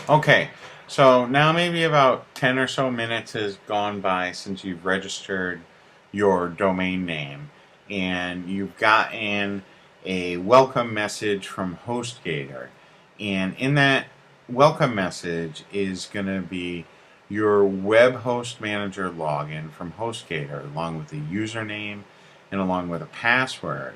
Okay, so now maybe about 10 or so minutes has gone by since you've registered your domain name and you've gotten a welcome message from HostGator. And in that welcome message is going to be your web host manager login from HostGator, along with a username and along with a password.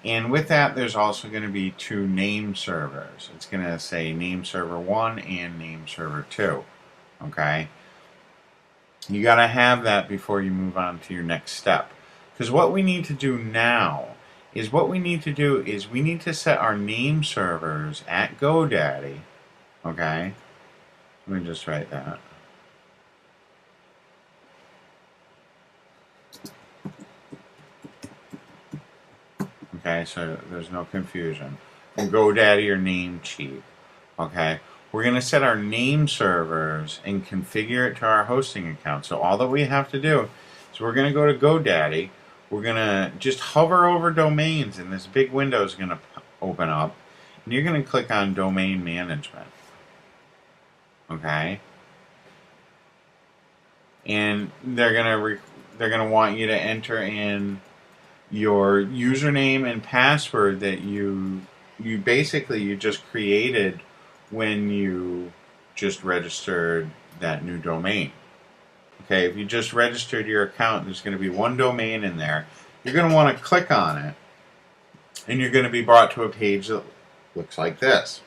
And with that, there's also going to be two name servers. It's going to say name server 1 and name server 2. Okay? You got to have that before you move on to your next step. Because what we need to do now is we need to set our name servers at GoDaddy. Okay? Let me just write that. Okay, so there's no confusion. GoDaddy or Namecheap. Okay, we're going to set our name servers and configure it to our hosting account. So all that we have to do is we're going to go to GoDaddy. We're going to just hover over domains, and this big window is going to open up. And you're going to click on Domain Management. Okay, and they're going to want you to enter in your username and password that you just created when you just registered that new domain. Okay, if you just registered your account, there's going to be one domain in there. You're going to want to click on it, and you're going to be brought to a page that looks like this.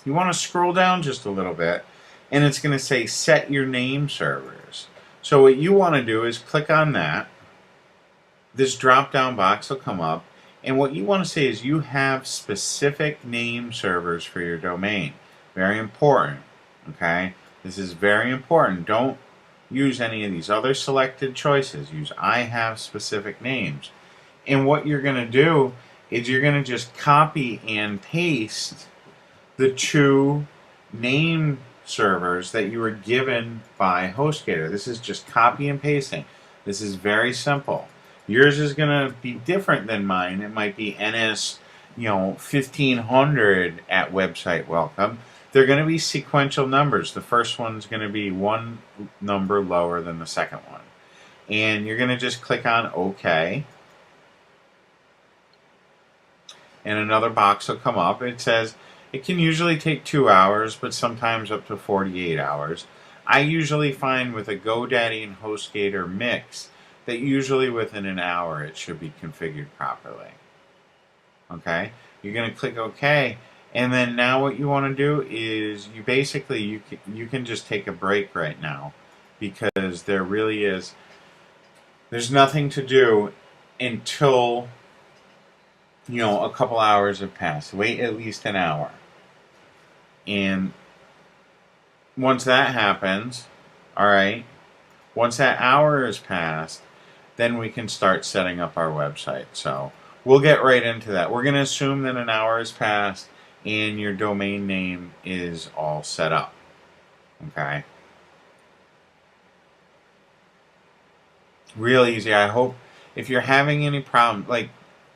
You want to scroll down just a little bit, and it's going to say set your name servers. So what you want to do is click on that. This drop down box will come up, and what you want to say is you have specific name servers for your domain. Very important. Okay, this is very important. Don't use any of these other selected choices. Use I have specific names. And what you're going to do is you're going to just copy and paste the two name servers that you were given by HostGator. This is just copy and pasting. This is very simple. Yours is going to be different than mine. It might be NS, 1500 at website welcome. They're going to be sequential numbers. The first one's going to be one number lower than the second one. And you're going to just click on OK. And another box will come up. It says it can usually take 2 hours, but sometimes up to 48 hours. I usually find with a GoDaddy and HostGator mix that usually within an hour it should be configured properly. Okay, you're going to click OK, and then now what you want to do is you can just take a break right now, because there's nothing to do until a couple hours have passed. Wait at least an hour, and once that happens, all right, once that hour has passed, then we can start setting up our website. So we'll get right into that. We're going to assume that an hour has passed and your domain name is all set up. Okay? Real easy. I hope if you're having any problem,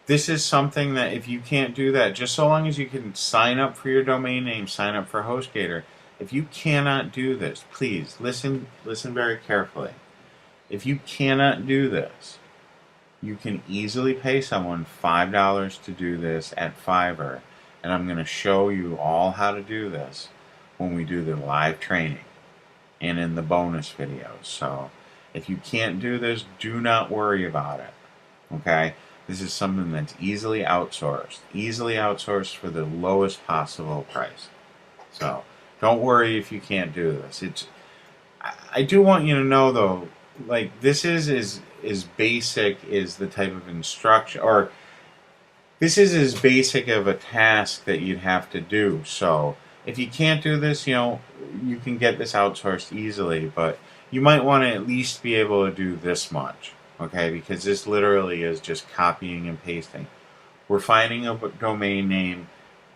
this is something that if you can't do that, just so long as you can sign up for your domain name, sign up for HostGator. If you cannot do this, please listen very carefully. If you cannot do this, you can easily pay someone $5 to do this at Fiverr, and I'm going to show you all how to do this when we do the live training and in the bonus videos. So if you can't do this, do not worry about it. Okay? This is something that's easily outsourced for the lowest possible price. So don't worry if you can't do this. I do want you to know though, this is as basic as the type of instruction, or this is as basic of a task that you'd have to do. So if you can't do this, you can get this outsourced easily, but you might want to at least be able to do this much, okay? Because this literally is just copying and pasting. We're finding a domain name,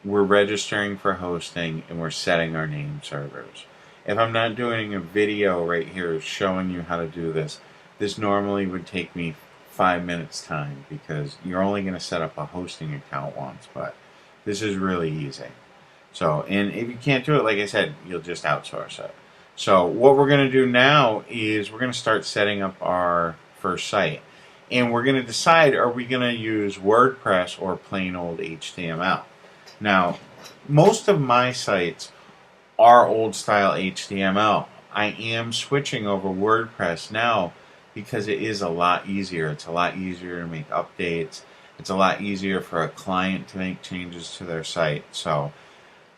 we're registering for hosting, and we're setting our name servers. If I'm not doing a video right here showing you how to do this, this normally would take me 5 minutes time, because you're only going to set up a hosting account once, but this is really easy. So, and if you can't do it, like I said, you'll just outsource it. So, what we're going to do now is we're going to start setting up our first site. And we're going to decide, are we going to use WordPress or plain old HTML? Now, most of my sites are old style HTML. I am switching over WordPress now because it is a lot easier. It's a lot easier to make updates. It's a lot easier for a client to make changes to their site. So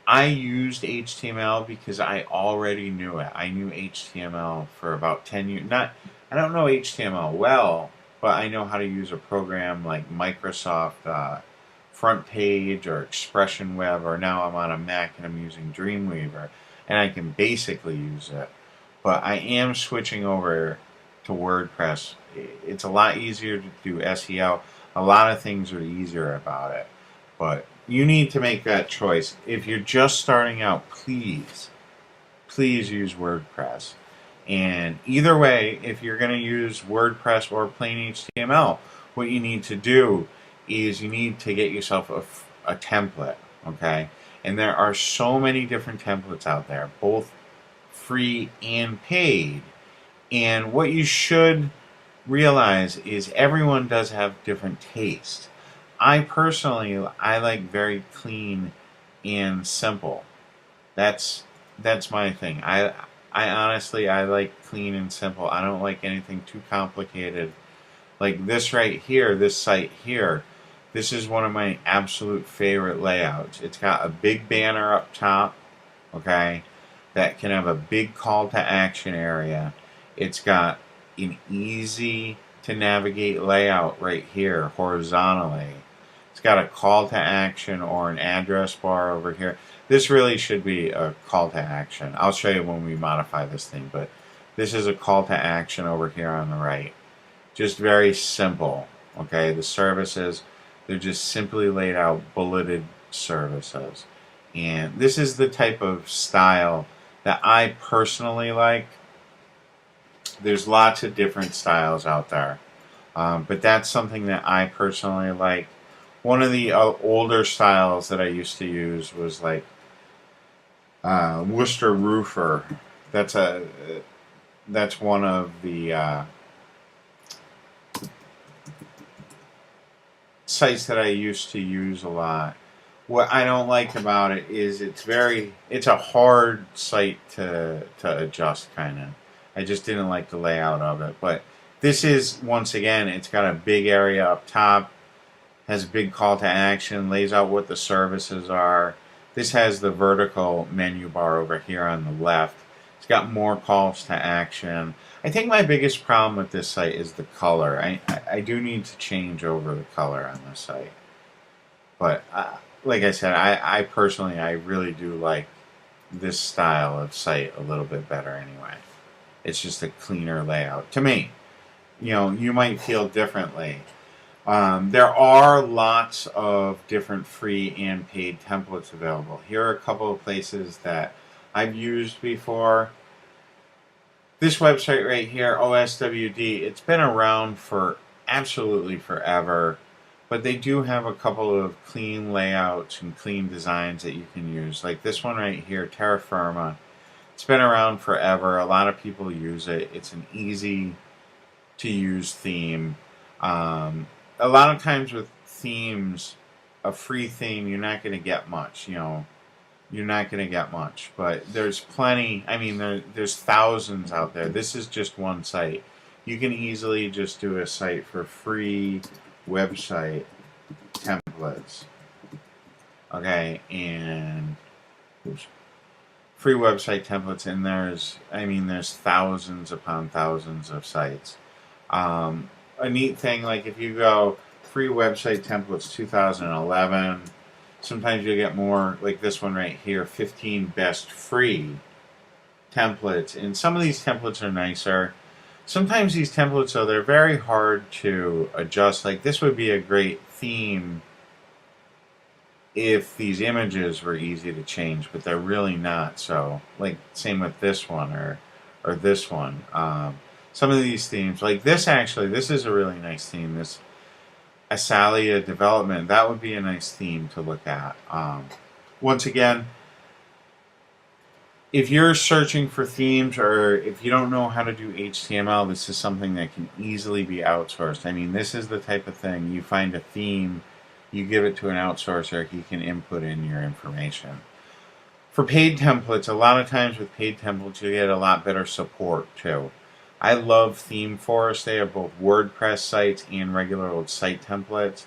I used HTML because I already knew it. I knew HTML for about 10 years. I don't know HTML well, but I know how to use a program like Microsoft Front Page or Expression Web, or now I'm on a Mac and I'm using Dreamweaver, and I can basically use it. But I am switching over to WordPress. It's a lot easier to do SEO. A lot of things are easier about it. But you need to make that choice. If you're just starting out, please use WordPress. And either way, if you're going to use WordPress or plain HTML, what you need to do is you need to get yourself a template, okay? And there are so many different templates out there, both free and paid. And what you should realize is everyone does have different tastes. I personally, I like very clean and simple. That's my thing. I honestly, I like clean and simple. I don't like anything too complicated. Like this right here, this site here, this is one of my absolute favorite layouts. It's got a big banner up top, okay, that can have a big call to action area. It's got an easy to navigate layout right here horizontally. It's got a call to action or an address bar over here. This really should be a call to action. I'll show you when we modify this thing, but this is a call to action over here on the right. Just very simple, okay? The services, they're just simply laid out bulleted services. And this is the type of style that I personally like. There's lots of different styles out there, but that's something that I personally like. One of the older styles that I used to use was like Worcester Roofer. That's one of the sites that I used to use a lot. What I don't like about it is it's a hard site to adjust, kind of. I just didn't like the layout of it. But this is, once again, it's got a big area up top, has a big call to action, lays out what the services are. This has the vertical menu bar over here on the left. It's got more calls to action. I think my biggest problem with this site is the color. I do need to change over the color on this site. But like I said, I personally, I really do like this style of site a little bit better anyway. It's just a cleaner layout. To me, you might feel differently. There are lots of different free and paid templates available. Here are a couple of places that I've used before. This website right here, OSWD, it's been around for absolutely forever, but they do have a couple of clean layouts and clean designs that you can use. Like this one right here, Terra Firma. It's been around forever. A lot of people use it. It's an easy to use theme. A lot of times with themes, a free theme, you're not going to get much, You're not going to get much. But there's plenty. I mean, there's thousands out there. This is just one site. You can easily just do a site for free website templates. Okay, and oops. Free website templates, and there's thousands upon thousands of sites. A neat thing, like if you go free website templates 2011, sometimes you'll get more, like this one right here, 15 best free templates. And some of these templates are nicer. Sometimes these templates, though, they're very hard to adjust. Like this would be a great theme if these images were easy to change, but they're really not. So, like, same with this one or this one. Some of these themes, like this is a really nice theme. This Asalia development, that would be a nice theme to look at. Once again, if you're searching for themes, or if you don't know how to do HTML, this is something that can easily be outsourced. I mean, this is the type of thing, you find a theme, you give it to an outsourcer, he can input in your information. For paid templates, a lot of times with paid templates, you get a lot better support too. I love ThemeForest. They have both WordPress sites and regular old site templates.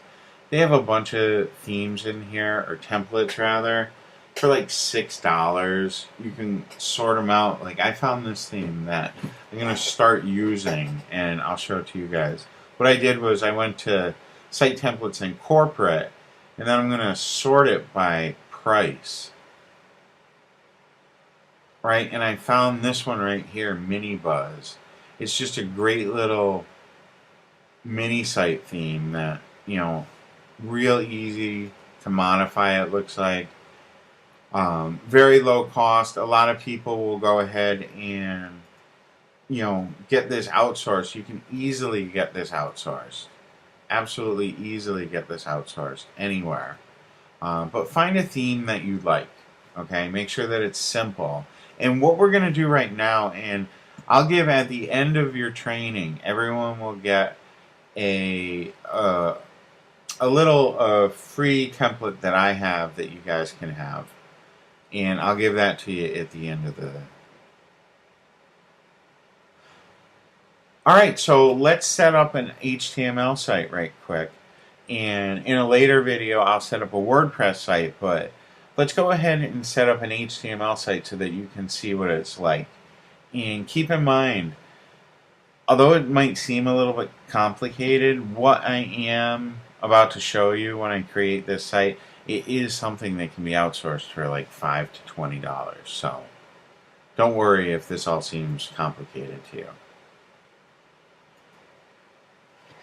They have a bunch of themes in here, or templates rather, for like $6. You can sort them out. Like, I found this theme that I'm going to start using, and I'll show it to you guys. What I did was I went to Site Templates and Corporate, and then I'm going to sort it by price. Right, and I found this one right here, Mini Buzz. It's just a great little mini site theme that, you know, real easy to modify, it looks like. Very low cost. A lot of people will go ahead and, you know, get this outsourced. You can easily get this outsourced. Absolutely easily get this outsourced anywhere. But find a theme that you like. Okay, make sure that it's simple. And what we're going to do right now, and I'll give at the end of your training, everyone will get a little free template that I have that you guys can have. And I'll give that to you at the end of the... Alright, so let's set up an HTML site right quick. And in a later video, I'll set up a WordPress site, but let's go ahead and set up an HTML site so that you can see what it's like. And keep in mind, although it might seem a little bit complicated, what I am about to show you when I create this site, it is something that can be outsourced for like $5 to $20. So don't worry if this all seems complicated to you.